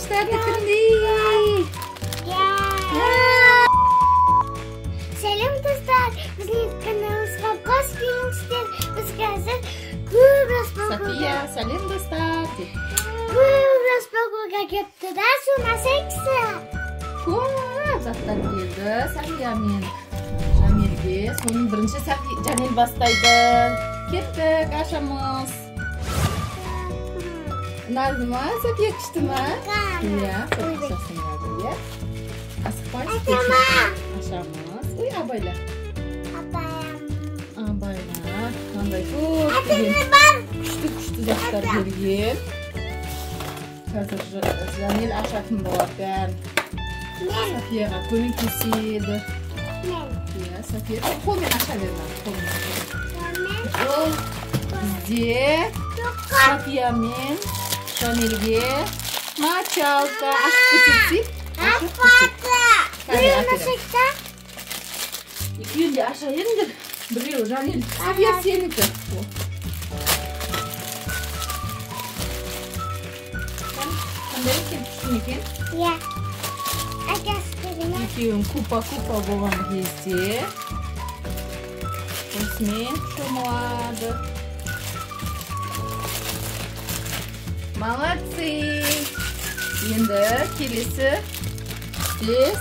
Arkadaşlar bitirdik. Selam dostlar. Bizim kanalımızga hoş geldinizler. Bizga hozir ko'p Safiya, salam do'stlar. ko'p raspakka ketdi-da, so'masangchi. Ko'p zotlar keldi. Safiya men Jamilga so'ng birinchi Jamil boshlaydi. Ketdik, ashamiz. Nazma, Safiya kushdimi? Ya, qo'shasizlar ya. Asqoy. Ashamiz. Uy, abaylar. Abaylar. Qanday ko'p. Kuchli zotlar kelgan. Hozir Jamil ashakni bo'larkan. Safiyaga ko'maklashadi. Ya, Safiya qo'lni ashaveradi. Bizga Safiya men Jamilga machalka ashib ketdik. Ikkinchi ashayindir. Birov Jamil. Safiya seniki. Qanday ketdimikin? Ya. Akasiga Ikkiyon kupa bo'lgan кезде Osmin shumladi. Молодцы. Endi kelisi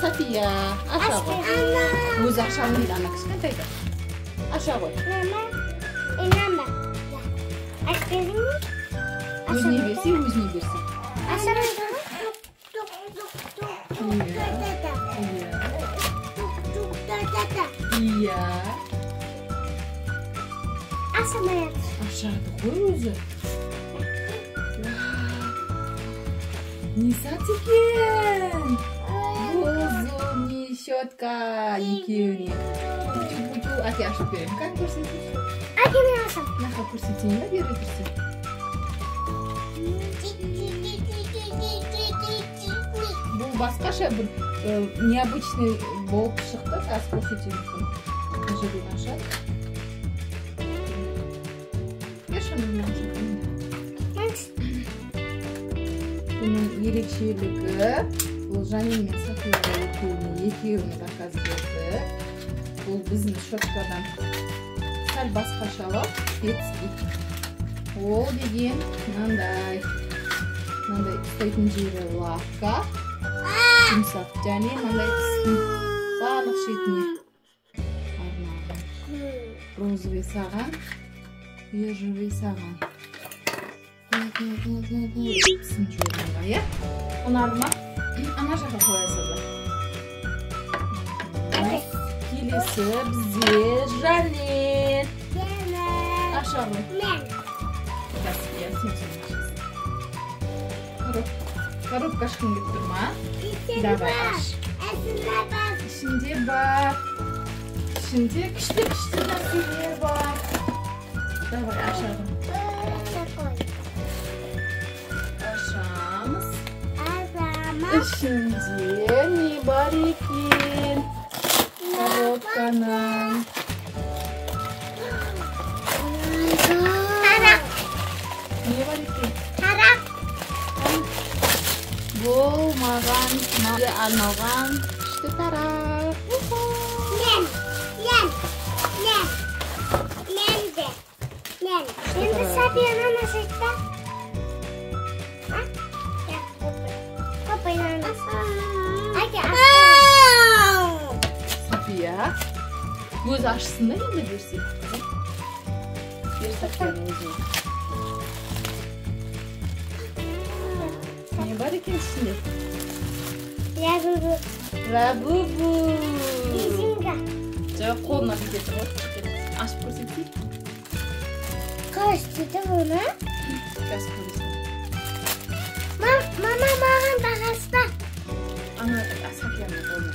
Safiya. Aşağı. O'zi aşağı değil ana kichkintayda. Aşağı. Inanma. Aşkızım. O'zini bersin, o'zini bersin. Aşağı. Iya. Aşağı. Aşağıda qo'y o'zi. Nisa ekan. O'zim nishotka ikkiyo'ni. Buchu aka ashib bering. Qani ko'rsating. Aka men aşağı. Naqa ko'rsatinglar, bera tursin. Bu boshqacha bir необычный bo'lib chiqdi. Hozir ko'rsating. Ajabin ashab. Bunun ерекшелігі бұл Jamil мен Safiyaga екеуіне заказ берді. Бұл біздің щеткадан сәл басқашалау детский. Ол деген мынандай ұстайтын жері лавка, жұмсақ және мынандай тістің барлық шетіне арналған. Розовый саған, бежевый саған. Тісін жолдыңға, е? Ұнады ма? Ана жаққа қоясыздар. Келесі бізде Jamil. Aşağı. Коробка ашқың келіп тұр ма? Давай аш. İçinde бар. İçinde күшті нәрселер бар. Давай ашalım. Ашамыз. İçinde ne бар екен? Коробканың. Ne бар екен? Бұл маған арналған күшті тарақ. Енді Сафияны ашайтта. Safiya. Göz açsın da енді берсе. Бер Сафияның өзіне. Ne бар екен ішінде? Лабубу. Жоқ, қолына бүйтетін ғой. Ашып көрсетейік. Қалай істейді бұны? Қазір көресің. Мама маған бағаста. Ана Сафияның қолына.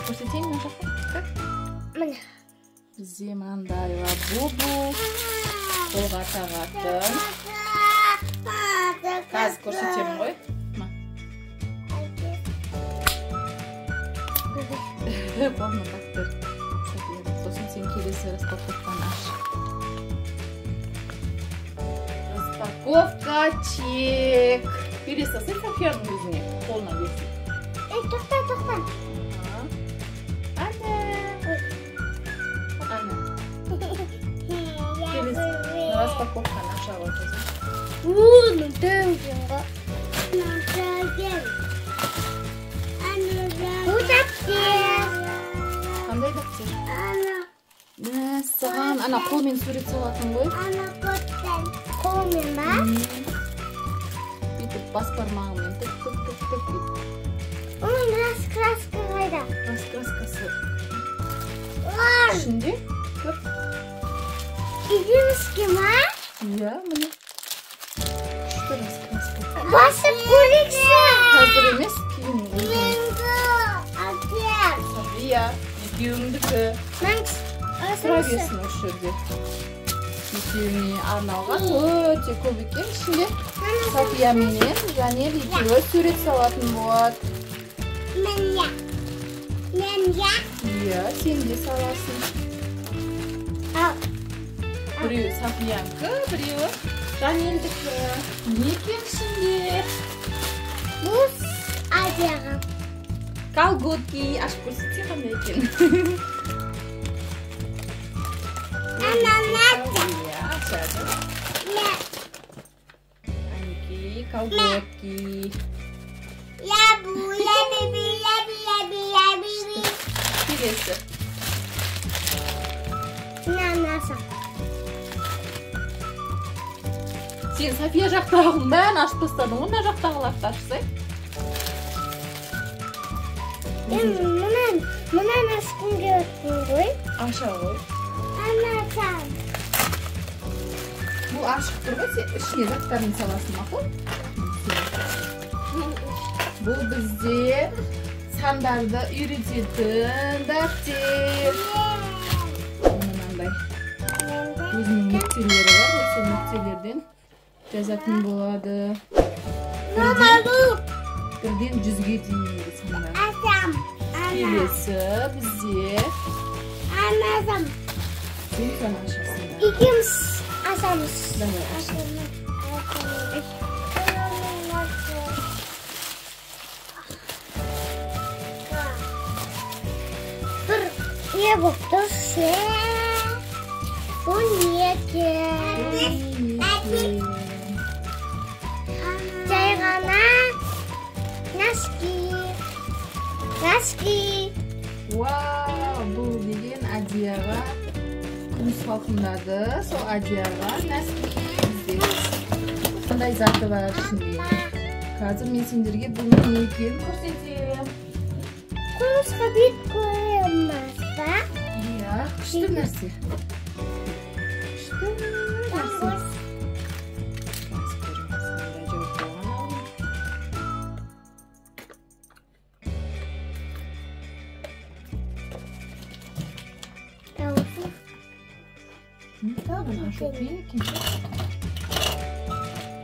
Көрсетейін мына жаққа. Міне. Бізде мынандай лабубу. Қолға тағатын. Қазір көрсетемін ғой. Қолына тақтыр. Сосын сен келесі распаковканы аш. Распаковка. Упаковкачек. Biri sası Safiya'nın yüzüne. Koluna versin. To'xta. Anne. Anne. Распаковканы ашап отырсың. Bunu dövdüm. Bu dapter. Қандай дәптер? Ana. Мәссаған, ана қолмен сурет салатын ғой. Ana kotten. Қолмен ба? Бүйтіп бас бармағымен тік бүйтіп. Onun краска қайда? Раскраскасы Ой, ішінде. Көп. игрушки ма? Иә, міне. Күшті раскраска. Басып көрейікші. Қазір емес, кейін. Әпер. София, екеуіңдікі. Тұра берсін осы жерде. Екеуіне арналған өте көп екен. Ішінде София менен Жанел екеуі сурет салатын болады. Мен я. Иә, сен де саласың. Біреуі Софиянікі, біреуі Жанелдікі. Не екен ішінде? Бұл одежда. Колготки. Ашып көрсетсе қандай екен. Иә, ашады. Анекей, колготки. Келесі. Сен София жақтағының бәрін ашып тастадың ғой, мына жақтағыларды ашсай. Мұнан ашқым келетін ғой. Аша ғой. Анасам. Бұл ашық тұр ғой, сен ішіне заттарын саласың мақұл. Бұл бізде сандарды үйрететін дәптер. Мынандай өзінің нүктелері бар, осы нүктелерден жазатын болады. Бірден 100-ге дейінгі сандар. Келесі бізде Анасам. сен сан ашасың. İkimiz asamız. Давай, аша. Ne bu? Bu niye ki? Caygana. Naski. Вау, бұл деген Адияға күміс халқындады. Сол Адияға нәски бізде. Қандай заты бар ішінде. Қазір мен сендерге бұның не екенін көрсетемін. Құмысқа бет қойылмас па? Иә, күшті нәрсе. Күшті нәрсе.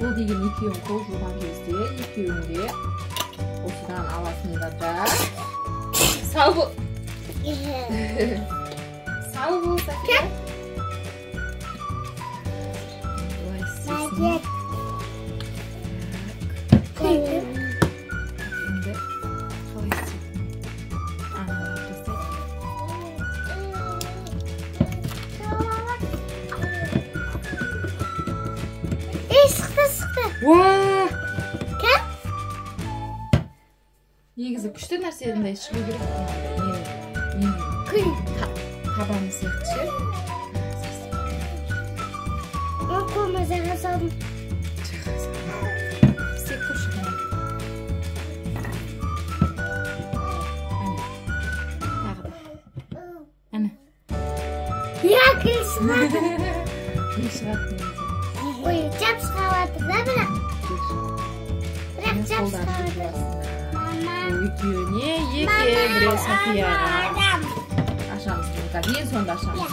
Бұл деген екеуін қол жуған кезде екеуінде осыдан аласыңдар да сау бол. Сау бол, София. Былай істейсің. Енді қалай істейсің? Sıktı. Уа! Кәп? Негізі күшті нәрседен шығу керек. Табаны сияқты ше. Қолымызға салдым. Істеп көрші. Тағы да. Әне. Я кірсімады. Не шығады негізі. Ой, жап шығаватыр да бірақ. Бірақ жап шығаватыр. Екеуіне біреу Софияға. Ашамыз. Ең сонда ашамыз.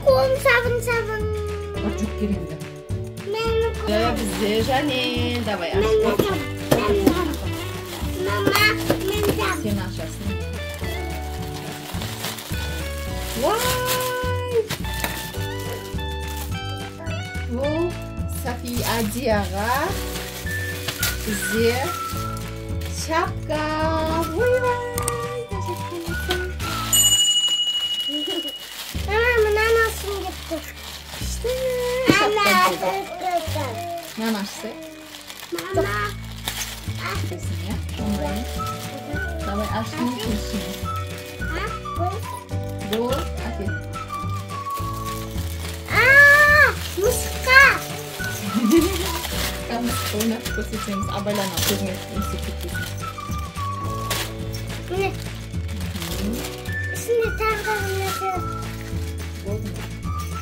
Қолым сабын. Жүк керенді. Менің қолым. Бізде Жанел. Давай ашып. Мама, мен жап. Сен ашасың. Вай! Бұл Safiye Adiyaga bizga şapka. Voy, teşekkür ederim. Mama nasıl gitti? İşte Anne. şapka. Nanaşse. Mama. Kesin ya. Onları. Давай, açtın şimdi. Ha? Bu, hadi. Muska. Kamu oynat göstereceğimiz abaylarına koymak institutu. Ne? Şimdi tanrım.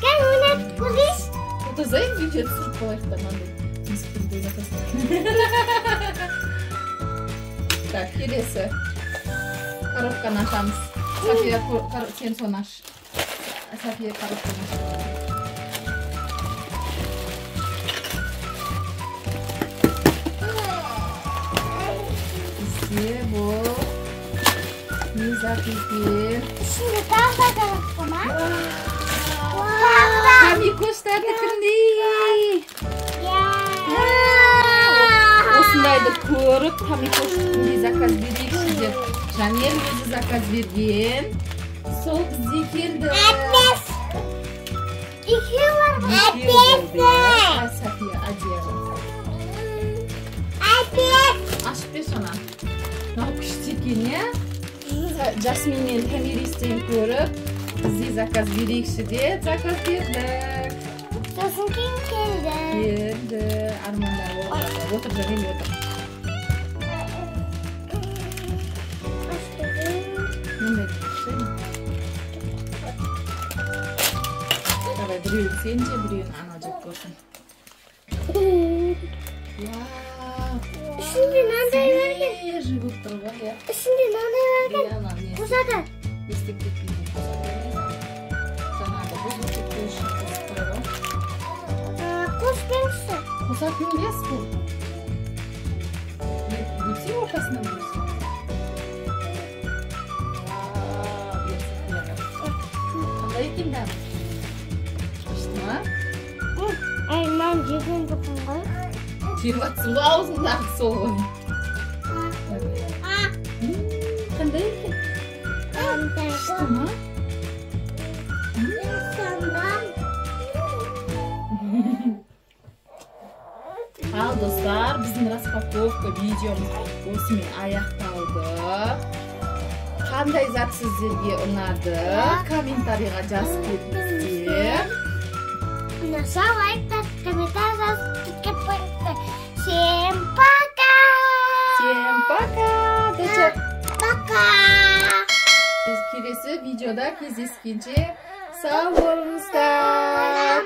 Gel oynat polis. Bu da zayıf bir şey. Sırf kolay tamamdır. Так, келесі. Коробканы ашамыз. Safiye sen соны аш. Safiye коробканы аш. Bizde bu ne zapisi? Şimdi tahta koyma. Kamikoşlar tıkındı. Осындайды көріп, Kamikoş'un заказ берейікші деп Жанел өзі заказ берген. Сол бізде келді. İkiyorlar. Safiye Adiyaga. Ашып бер сона. Мынау күшті екен, иә? Жасмин мен Томиристен көріп, бізде заказ берейікші деп заказ бердік. Сосын кейін келді. Келді. Армандар болды. Отыр Жанел, отыр. Мындай кіші. Давай, біреуін сен же, біреуін ана жеп көрсін. Вау. Şimdi nanday vergen. Свежий болып тұр ғой, иә? Şimdi nanday vergen. Иә, ана не? Kuzada. Естіп кетпейді. Жаңағы бұзып кетпеу үшін қосып қойып. Kuş gelmişsin. Қосатын емес бұл. Бөтсе ортасынан бөлсін. Қандай екен бәрі? Күшті ма? Ay ben cebim dokunga. Жеп жатсың ба аузындағы сол ғой. Қандай екен? Күшті ма? Ал достар, біздің распаковка видеомыз осымен аяқталды. Қандай зат сіздерге ұнады? Комментарийға жазып кетіңіздер. Нажал лайк, комментарий, подписывайтесь. Всем пока! Всем пока! Пока! Келесі видеода кездескенше сау болыңыздар.